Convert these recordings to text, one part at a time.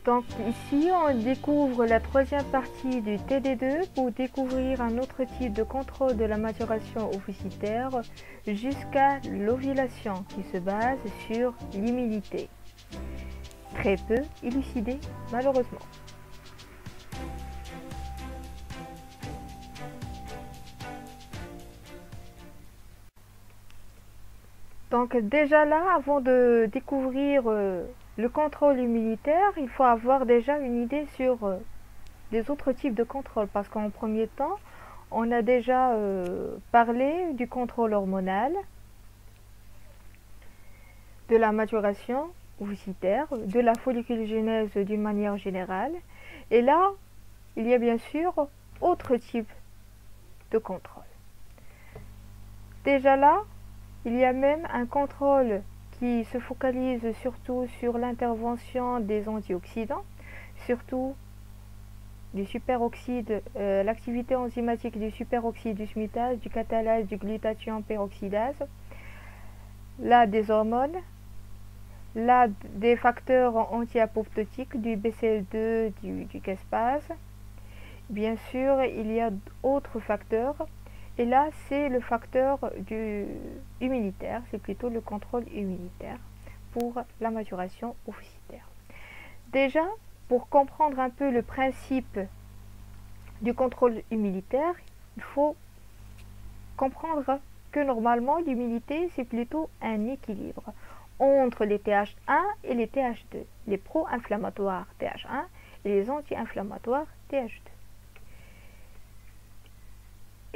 Donc ici, on découvre la troisième partie du TD2 pour découvrir un autre type de contrôle de la maturation ovocytaire jusqu'à l'ovulation qui se base sur l'humidité. Très peu élucidé malheureusement. Donc déjà là, avant de découvrir le contrôle immunitaire, il faut avoir déjà une idée sur les autres types de contrôle, parce qu'en premier temps, on a déjà parlé du contrôle hormonal, de la maturation ovocytaire, de la folliculogénèse d'une manière générale. Et là, il y a bien sûr autre type de contrôle. Déjà là, il y a même un contrôle qui se focalise surtout sur l'intervention des antioxydants, surtout du superoxyde, l'activité enzymatique du superoxyde du SMITase, du catalase, du glutathion peroxydase, là des hormones, là des facteurs anti-apoptotiques, du BCL2, du caspase. Bien sûr, il y a d'autres facteurs. Et là, c'est le facteur immunitaire, c'est plutôt le contrôle immunitaire pour la maturation ovocytaire. Déjà, pour comprendre un peu le principe du contrôle immunitaire, il faut comprendre que normalement, l'immunité, c'est plutôt un équilibre entre les TH1 et les TH2, les pro-inflammatoires TH1 et les anti-inflammatoires TH2.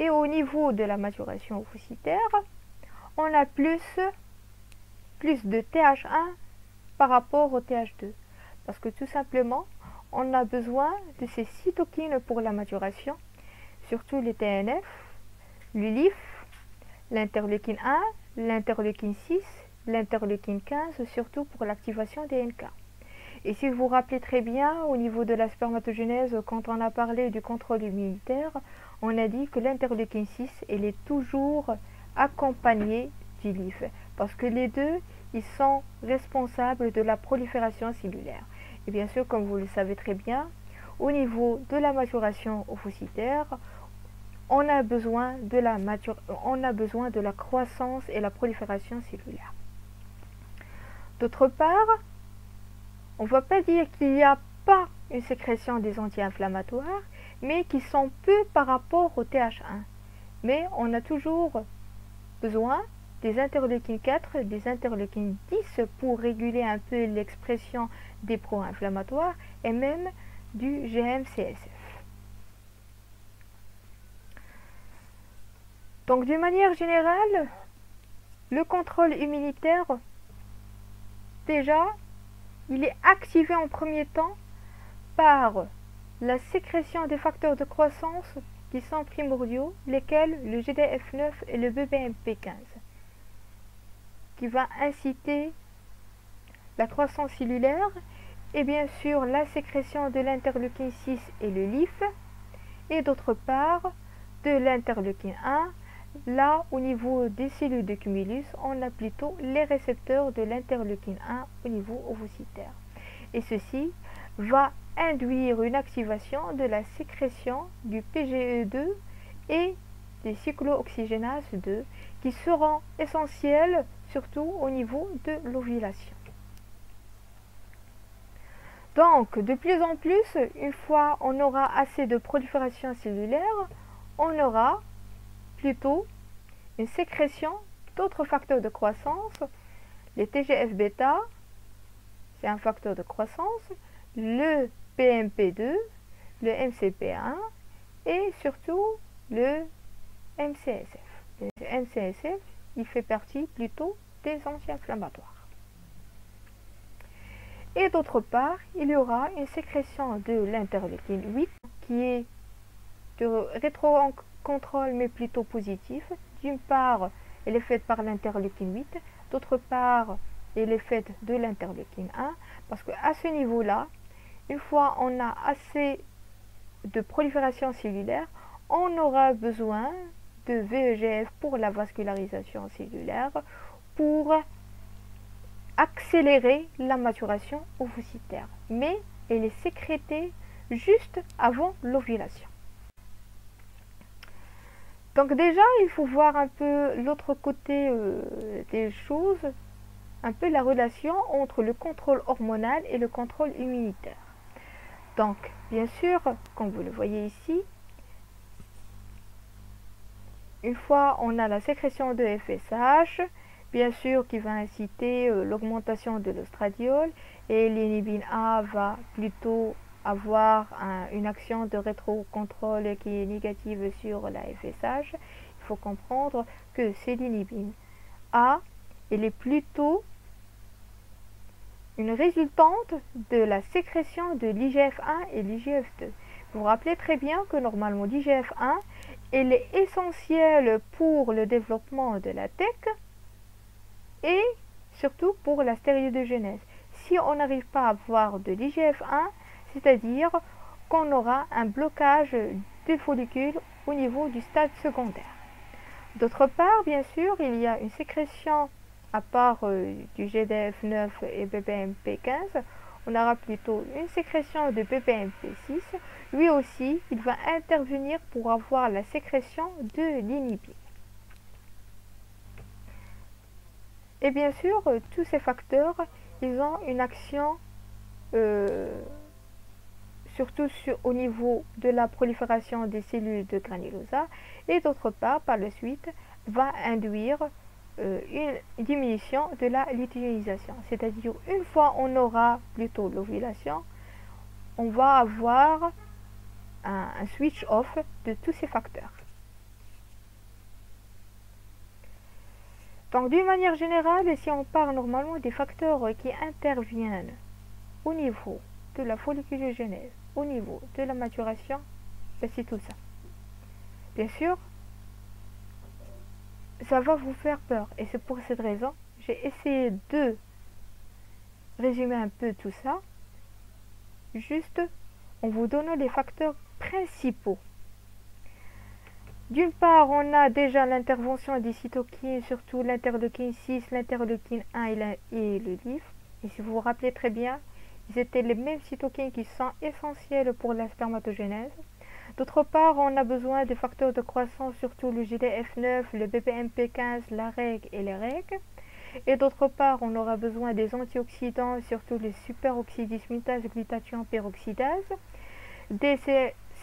Et au niveau de la maturation ovocytaire, on a plus de TH1 par rapport au TH2. Parce que tout simplement, on a besoin de ces cytokines pour la maturation, surtout les TNF, l'ULIF, l'interleukine 1, l'interleukine 6, l'interleukine 15, surtout pour l'activation des NK. Et si vous vous rappelez très bien, au niveau de la spermatogénèse, quand on a parlé du contrôle immunitaire, on a dit que l'interleukine 6, elle est toujours accompagnée du LIF, parce que les deux, ils sont responsables de la prolifération cellulaire. Et bien sûr, comme vous le savez très bien, au niveau de la maturation ovocytaire, on a besoin de la croissance et la prolifération cellulaire. D'autre part, on ne va pas dire qu'il n'y a pas une sécrétion des anti-inflammatoires, mais qui sont peu par rapport au TH1. Mais on a toujours besoin des interleukines 4, des interleukines 10 pour réguler un peu l'expression des pro-inflammatoires et même du GM-CSF. Donc d'une manière générale, le contrôle immunitaire, déjà, il est activé en premier temps par la sécrétion des facteurs de croissance qui sont primordiaux, lesquels le GDF9 et le BBMP15, qui va inciter la croissance cellulaire, et bien sûr la sécrétion de l'interleukine 6 et le LIF, et d'autre part de l'interleukine 1. Là, au niveau des cellules de cumulus, on a plutôt les récepteurs de l'interleukine 1 au niveau ovocytaire. Et ceci va induire une activation de la sécrétion du PGE2 et des cyclooxygénases 2 qui seront essentiels surtout au niveau de l'ovulation. Donc, de plus en plus, une fois on aura assez de prolifération cellulaire, on aura plutôt une sécrétion d'autres facteurs de croissance, les TGF-bêta, c'est un facteur de croissance, le PMP2, le MCP1 et surtout le MCSF. Le MCSF, il fait partie plutôt des anti-inflammatoires. Et d'autre part, il y aura une sécrétion de l'interleukine 8 qui est de rétro-contrôle mais plutôt positif. D'une part, elle est faite par l'interleukine 8, d'autre part, elle est faite de l'interleukine 1, parce qu'à ce niveau-là, une fois on a assez de prolifération cellulaire, on aura besoin de VEGF pour la vascularisation cellulaire, pour accélérer la maturation ovocytaire. Mais elle est sécrétée juste avant l'ovulation. Donc déjà, il faut voir un peu l'autre côté des choses, un peu la relation entre le contrôle hormonal et le contrôle immunitaire. Donc, bien sûr, comme vous le voyez ici, une fois on a la sécrétion de FSH, bien sûr qui va inciter l'augmentation de l'ostradiol, et l'inhibine A va plutôt avoir une action de rétrocontrôle qui est négative sur la FSH. Il faut comprendre que c'est l'inhibine A, elle est plutôt une résultante de la sécrétion de l'IGF-1 et l'IGF-2. Vous vous rappelez très bien que normalement l'IGF-1, elle est essentielle pour le développement de la TEC et surtout pour la stéroïdogenèse. Si on n'arrive pas à avoir de l'IGF-1, c'est-à-dire qu'on aura un blocage des follicules au niveau du stade secondaire. D'autre part, bien sûr, il y a une sécrétion à part du GDF9 et BPMP15, on aura plutôt une sécrétion de BPMP6. Lui aussi, il va intervenir pour avoir la sécrétion de l'inhibine. Et bien sûr, tous ces facteurs, ils ont une action surtout au niveau de la prolifération des cellules de granulosa, et d'autre part, par la suite, va induire une diminution de la lutéinisation. C'est-à-dire, une fois on aura plutôt l'ovulation, on va avoir un switch off de tous ces facteurs. Donc, d'une manière générale, si on parle normalement des facteurs qui interviennent au niveau de la folliculogenèse, au niveau de la maturation, ben c'est tout ça. Bien sûr, ça va vous faire peur, et c'est pour cette raison j'ai essayé de résumer un peu tout ça, juste en vous donnant les facteurs principaux. D'une part, on a déjà l'intervention des cytokines, surtout l'interleukine 6, l'interleukine 1 et le LIF. Et si vous vous rappelez très bien, ils étaient les mêmes cytokines qui sont essentielles pour la spermatogénèse. D'autre part, on a besoin des facteurs de croissance, surtout le GDF9, le BPMP15, la REG et les REG. Et d'autre part, on aura besoin des antioxydants, surtout les superoxydismutase, glutathion peroxydase, des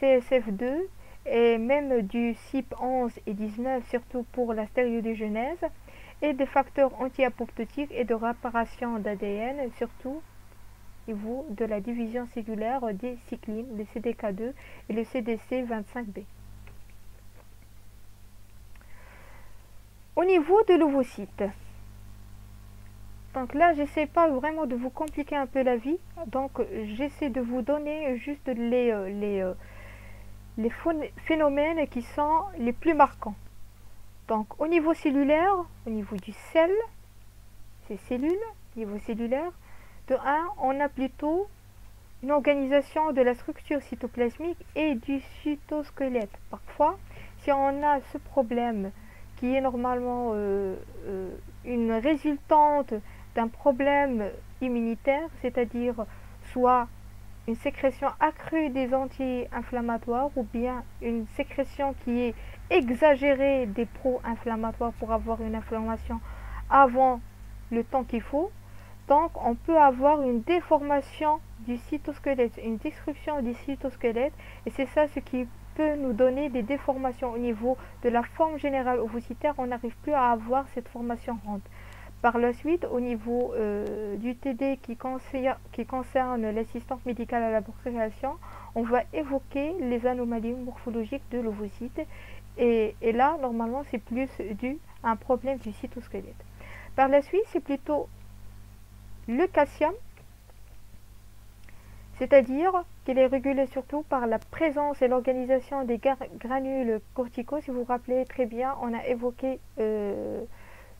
CSF2 et même du CYP11 et 19, surtout pour la stéroïdogenèse, et des facteurs anti-apoptotiques et de réparation d'ADN, surtout au niveau de la division cellulaire des cyclines, le CDK2 et le CDC25B. Au niveau de l'ovocyte, donc là, j'essaie pas vraiment de vous compliquer un peu la vie, donc j'essaie de vous donner juste les phénomènes qui sont les plus marquants. Donc au niveau cellulaire, au niveau du sel, ces cellules, au niveau cellulaire, de 1, on a plutôt une organisation de la structure cytoplasmique et du cytosquelette. Parfois, si on a ce problème qui est normalement une résultante d'un problème immunitaire, c'est-à-dire soit une sécrétion accrue des anti-inflammatoires ou bien une sécrétion qui est exagérée des pro-inflammatoires pour avoir une inflammation avant le temps qu'il faut. Donc on peut avoir une déformation du cytosquelette, une destruction du cytosquelette, et c'est ça ce qui peut nous donner des déformations au niveau de la forme générale ovocytaire. On n'arrive plus à avoir cette formation ronde. Par la suite, au niveau du TD qui concerne l'assistance médicale à la procréation, on va évoquer les anomalies morphologiques de l'ovocyte, et là, normalement, c'est plus dû à un problème du cytosquelette. Par la suite, c'est plutôt le calcium, c'est-à-dire qu'il est régulé surtout par la présence et l'organisation des granules corticaux. Si vous vous rappelez très bien, on a évoqué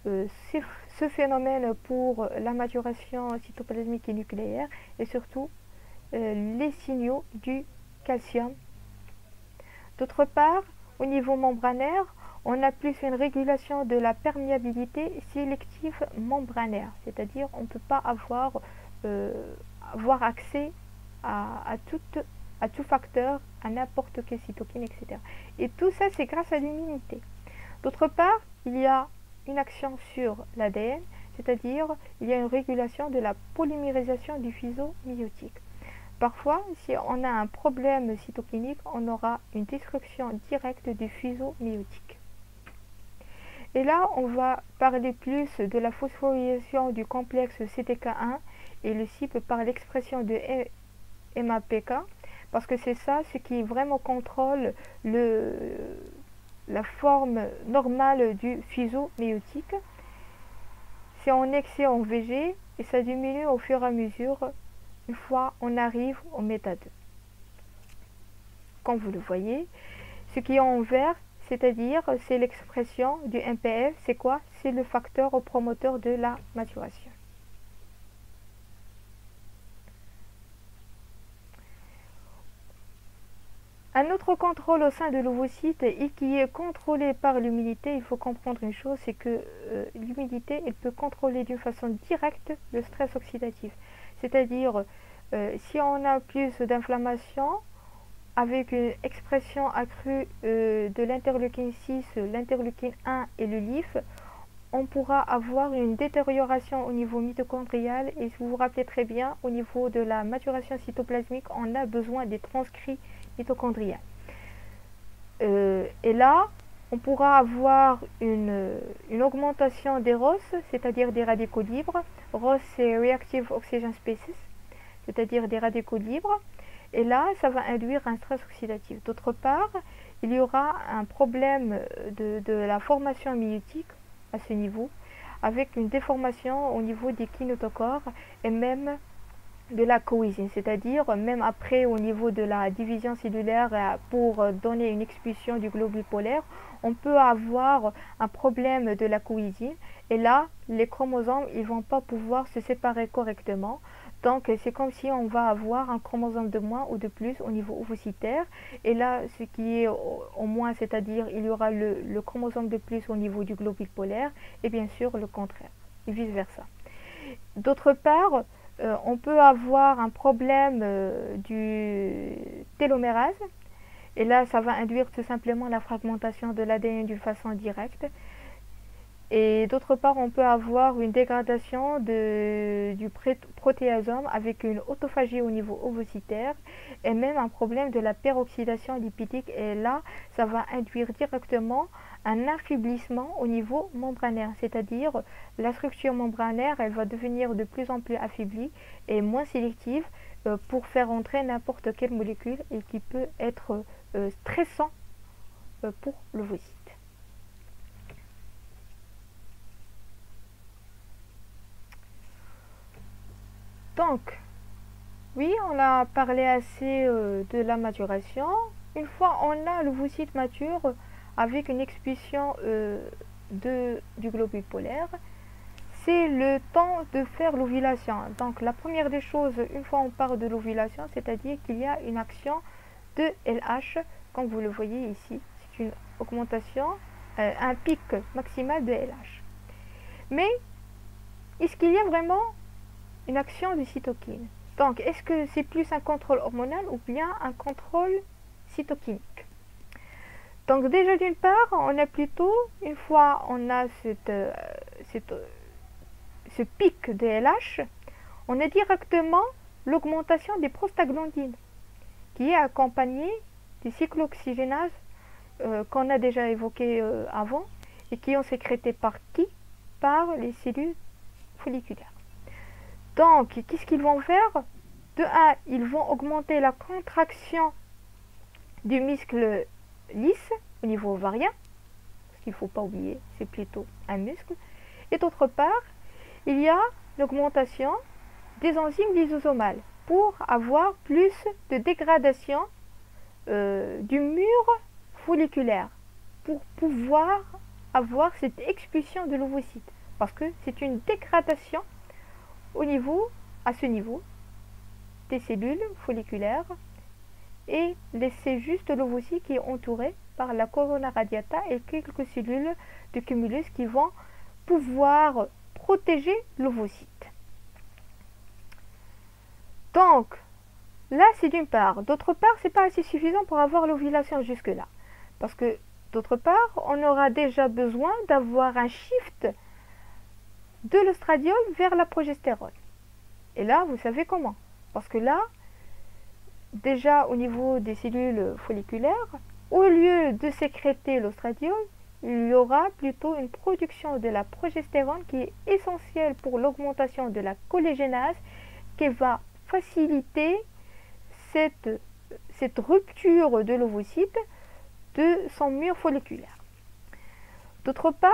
ce phénomène pour la maturation cytoplasmique et nucléaire, et surtout les signaux du calcium. D'autre part, au niveau membranaire, on a plus une régulation de la perméabilité sélective membranaire, c'est-à-dire on ne peut pas avoir accès à tout facteur, à n'importe quelle cytokine, etc. Et tout ça, c'est grâce à l'immunité. D'autre part, il y a une action sur l'ADN, c'est-à-dire il y a une régulation de la polymérisation du fuseau méiotique. Parfois, si on a un problème cytokinique, on aura une destruction directe du fuseau méiotique. Et là, on va parler plus de la phosphorylation du complexe CTK1 et le CYP par l'expression de MAPK, parce que c'est ça ce qui vraiment contrôle la forme normale du fuseau méiotique. C'est en excès en VG et ça diminue au fur et à mesure une fois on arrive au méta 2. Comme vous le voyez, ce qui est en vert, c'est-à-dire c'est l'expression du MPF, c'est quoi? C'est le facteur promoteur de la maturation. Un autre contrôle au sein de l'ovocyte et qui est contrôlé par l'humidité, il faut comprendre une chose, c'est que l'humidité, elle peut contrôler d'une façon directe le stress oxydatif. C'est-à-dire, si on a plus d'inflammation, avec une expression accrue de l'interleukine 6, l'interleukine 1 et le LIF, on pourra avoir une détérioration au niveau mitochondrial et si vous vous rappelez très bien, au niveau de la maturation cytoplasmique, on a besoin des transcrits mitochondriens. Et là, on pourra avoir une augmentation des ROS, c'est-à-dire des radicaux libres. ROS, c'est Reactive Oxygen Species, c'est-à-dire des radicaux libres. Et là, ça va induire un stress oxydatif. D'autre part, il y aura un problème de la formation méiotique à ce niveau, avec une déformation au niveau des kinetochores et même de la cohésine, c'est-à-dire même après au niveau de la division cellulaire pour donner une expulsion du globule polaire, on peut avoir un problème de la cohésine et là, les chromosomes ils vont pas pouvoir se séparer correctement. Donc c'est comme si on va avoir un chromosome de moins ou de plus au niveau ovocytaire. Et là, ce qui est au moins, c'est-à-dire il y aura le chromosome de plus au niveau du globule polaire et bien sûr le contraire, et vice-versa. D'autre part, on peut avoir un problème du télomérase. Et là, ça va induire tout simplement la fragmentation de l'ADN d'une façon directe. Et d'autre part, on peut avoir une dégradation du protéasome avec une autophagie au niveau ovocytaire et même un problème de la peroxydation lipidique. Et là, ça va induire directement un affaiblissement au niveau membranaire, c'est-à-dire la structure membranaire, elle va devenir de plus en plus affaiblie et moins sélective pour faire entrer n'importe quelle molécule et qui peut être stressant pour l'ovocyte. Donc, oui, on a parlé assez de la maturation. Une fois on a l'ovocyte mature avec une expulsion du globule polaire, c'est le temps de faire l'ovulation. Donc, la première des choses, une fois on parle de l'ovulation, c'est-à-dire qu'il y a une action de LH, comme vous le voyez ici. C'est une augmentation, un pic maximal de LH. Mais, est-ce qu'il y a vraiment une action de cytokine? Donc, est-ce que c'est plus un contrôle hormonal ou bien un contrôle cytokinique? Donc, déjà d'une part, on a plutôt, une fois on a ce pic de LH, on a directement l'augmentation des prostaglandines qui est accompagnée des cyclooxygénases qu'on a déjà évoquées avant et qui ont sécrété par qui? Par les cellules folliculaires. Donc, qu'est-ce qu'ils vont faire? De 1, ils vont augmenter la contraction du muscle lisse au niveau ovarien, ce qu'il ne faut pas oublier, c'est plutôt un muscle. Et d'autre part, il y a l'augmentation des enzymes lysosomales pour avoir plus de dégradation du mur folliculaire, pour pouvoir avoir cette expulsion de l'ovocyte, parce que c'est une dégradation à ce niveau des cellules folliculaires et laisser juste l'ovocyte qui est entouré par la corona radiata et quelques cellules de cumulus qui vont pouvoir protéger l'ovocyte. Donc, Là, c'est d'une part. D'autre part, c'est pas assez suffisant pour avoir l'ovulation jusque-là. Parce que, d'autre part, on aura déjà besoin d'avoir un shift de l'ostradiol vers la progestérone. Et là, vous savez comment. Parce que là, déjà au niveau des cellules folliculaires, au lieu de sécréter l'ostradiol, il y aura plutôt une production de la progestérone qui est essentielle pour l'augmentation de la collagénase qui va faciliter cette rupture de l'ovocyte de son mur folliculaire. D'autre part,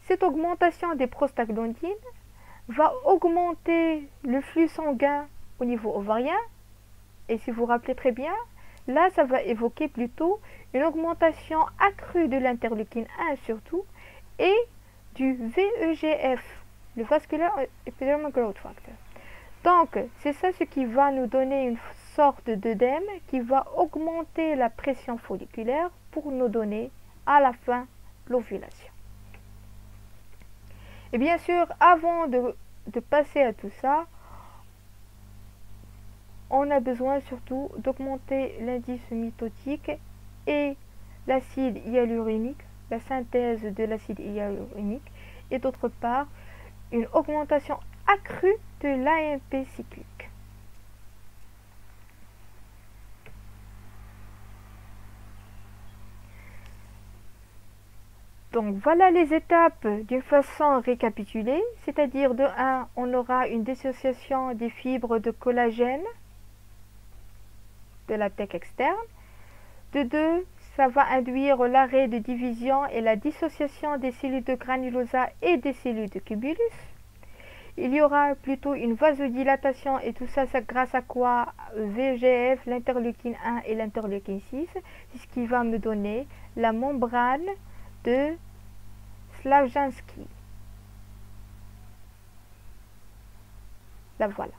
cette augmentation des prostaglandines va augmenter le flux sanguin au niveau ovarien. Et si vous vous rappelez très bien, là, ça va évoquer plutôt une augmentation accrue de l'interleukine 1 surtout et du VEGF, le Vascular Epidermal Growth Factor. Donc, c'est ça ce qui va nous donner une sorte d'œdème qui va augmenter la pression folliculaire pour nous donner à la fin l'ovulation. Et bien sûr, avant de passer à tout ça, on a besoin surtout d'augmenter l'indice mitotique et l'acide hyaluronique, la synthèse de l'acide hyaluronique, et d'autre part, une augmentation accrue de l'AMP cyclique. Donc voilà les étapes d'une façon récapitulée, c'est-à-dire de 1, on aura une dissociation des fibres de collagène de la TEC externe. De 2, ça va induire l'arrêt de division et la dissociation des cellules de granulosa et des cellules de cubulus. Il y aura plutôt une vasodilatation et tout ça, grâce à quoi? VEGF, l'interleukine 1 et l'interleukine 6, c'est ce qui va me donner la membrane de Slavjanski. La voilà.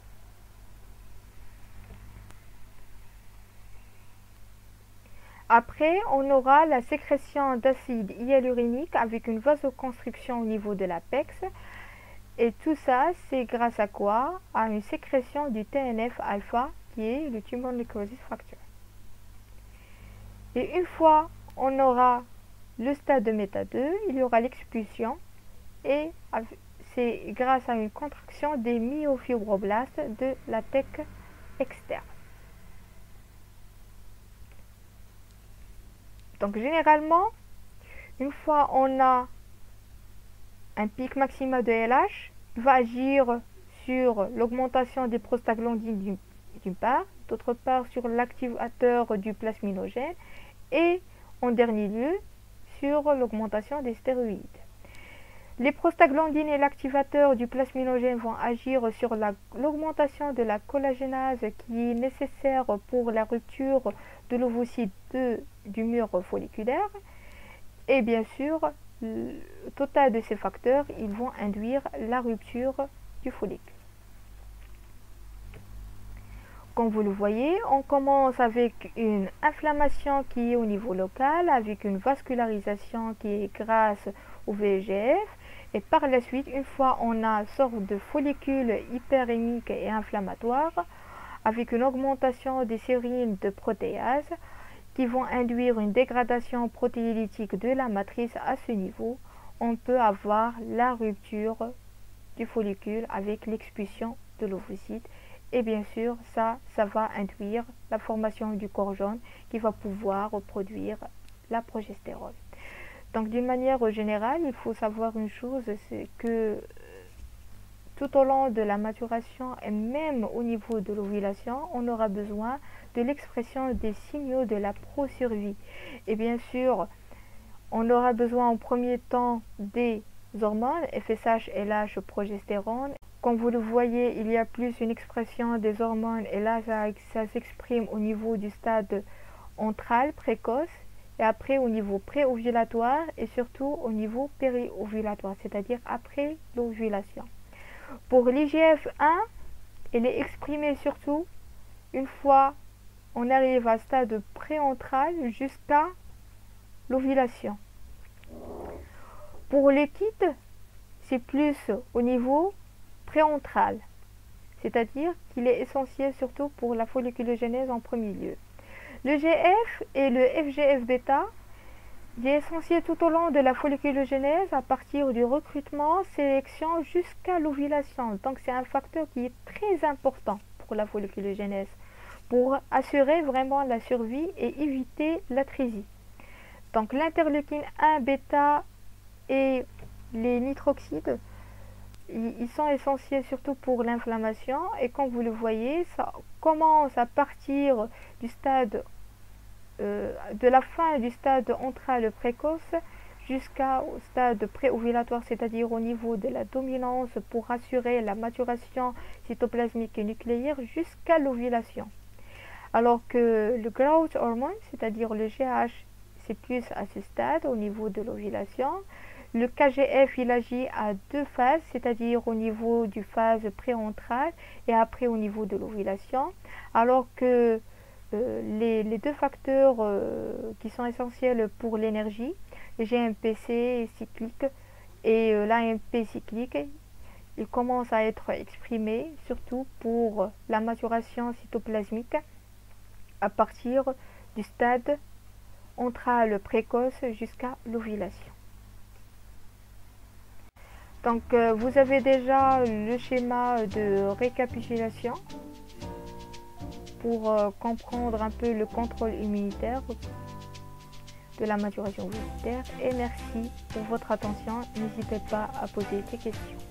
Après, on aura la sécrétion d'acide hyaluronique avec une vasoconstriction au niveau de l'apex. Et tout ça, c'est grâce à quoi? À une sécrétion du TNF-alpha qui est le tumor necrosis factor. Et une fois on aura le stade de méta 2, il y aura l'expulsion et c'est grâce à une contraction des myofibroblastes de la TEC externe. Donc généralement, une fois on a un pic maximal de LH, il va agir sur l'augmentation des prostaglandines d'une part, d'autre part sur l'activateur du plasminogène et en dernier lieu sur l'augmentation des stéroïdes. Les prostaglandines et l'activateur du plasminogène vont agir sur l'augmentation de la collagénase qui est nécessaire pour la rupture de l'ovocyte du mur folliculaire. Et bien sûr, le total de ces facteurs, ils vont induire la rupture du follicule. Comme vous le voyez, on commence avec une inflammation qui est au niveau local, avec une vascularisation qui est grâce au VEGF. Et par la suite, une fois on a une sorte de follicule hyperémique et inflammatoire, avec une augmentation des sérines de protéases qui vont induire une dégradation protéolytique de la matrice à ce niveau, on peut avoir la rupture du follicule avec l'expulsion de l'ovocyte. Et bien sûr, ça va induire la formation du corps jaune qui va pouvoir produire la progestérone. Donc d'une manière générale, il faut savoir une chose, c'est que tout au long de la maturation et même au niveau de l'ovulation, on aura besoin de l'expression des signaux de la prosurvie. Et bien sûr, on aura besoin en premier temps des hormones, FSH, LH, progestérone. Comme vous le voyez, il y a plus une expression des hormones et là, ça s'exprime au niveau du stade antral précoce et après au niveau préovulatoire et surtout au niveau périovulatoire, c'est-à-dire après l'ovulation. Pour l'IGF-1, elle est exprimée surtout une fois on arrive à stade préantral jusqu'à l'ovulation. Pour les kits, c'est plus au niveau préantral, c'est-à-dire qu'il est essentiel surtout pour la folliculogénèse en premier lieu. Le GF et le FGF-bêta, il est essentiel tout au long de la folliculogénèse à partir du recrutement, sélection jusqu'à l'ovulation. Donc c'est un facteur qui est très important pour la folliculogénèse, pour assurer vraiment la survie et éviter l'atrésie. Donc l'interleukine 1 bêta et les nitroxides, ils sont essentiels surtout pour l'inflammation, et comme vous le voyez, ça commence à partir du stade de la fin du stade antral précoce jusqu'au stade préovulatoire, c'est-à-dire au niveau de la dominance pour assurer la maturation cytoplasmique et nucléaire jusqu'à l'ovulation. Alors que le growth hormone, c'est-à-dire le GH, c'est plus à ce stade au niveau de l'ovulation. Le KGF, il agit à deux phases, c'est-à-dire au niveau du phase préantrale et après au niveau de l'ovulation, alors que les deux facteurs qui sont essentiels pour l'énergie, le GMPC cyclique et l'AMP cyclique, ils commencent à être exprimés surtout pour la maturation cytoplasmique à partir du stade antral précoce jusqu'à l'ovulation. Donc vous avez déjà le schéma de récapitulation pour comprendre un peu le contrôle immunitaire de la maturation ovulaire. Et merci pour votre attention. N'hésitez pas à poser des questions.